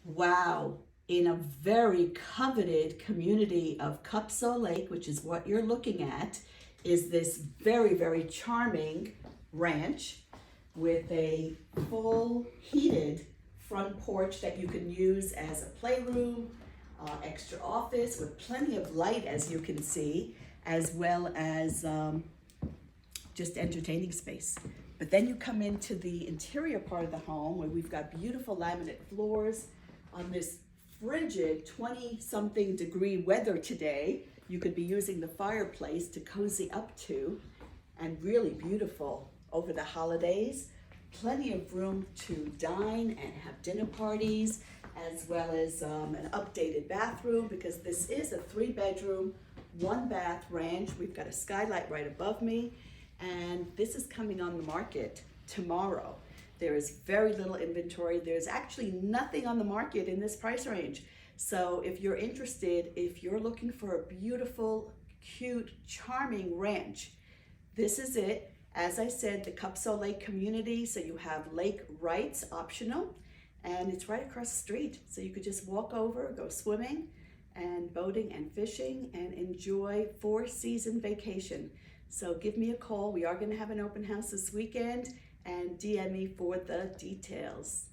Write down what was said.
Wow, in a very coveted community of Cupsaw Lake, which is what you're looking at, is this very, very charming ranch with a full heated front porch that you can use as a playroom, extra office with plenty of light, as you can see, as well as just entertaining space. But then you come into the interior part of the home where we've got beautiful laminate floors on this frigid 20-something degree weather today. You could be using the fireplace to cozy up to, and really beautiful over the holidays. Plenty of room to dine and have dinner parties, as well as an updated bathroom, because this is a 3-bedroom, 1-bath ranch. We've got a skylight right above me, and this is coming on the market tomorrow. There is very little inventory. There's actually nothing on the market in this price range. So if you're interested, if you're looking for a beautiful, cute, charming ranch, this is it. As I said, the Cupsaw Lake community, so you have lake rights optional, and it's right across the street. So you could just walk over, go swimming and boating and fishing and enjoy 4-season vacation. So give me a call. We are going to have an open house this weekend, and DM me for the details.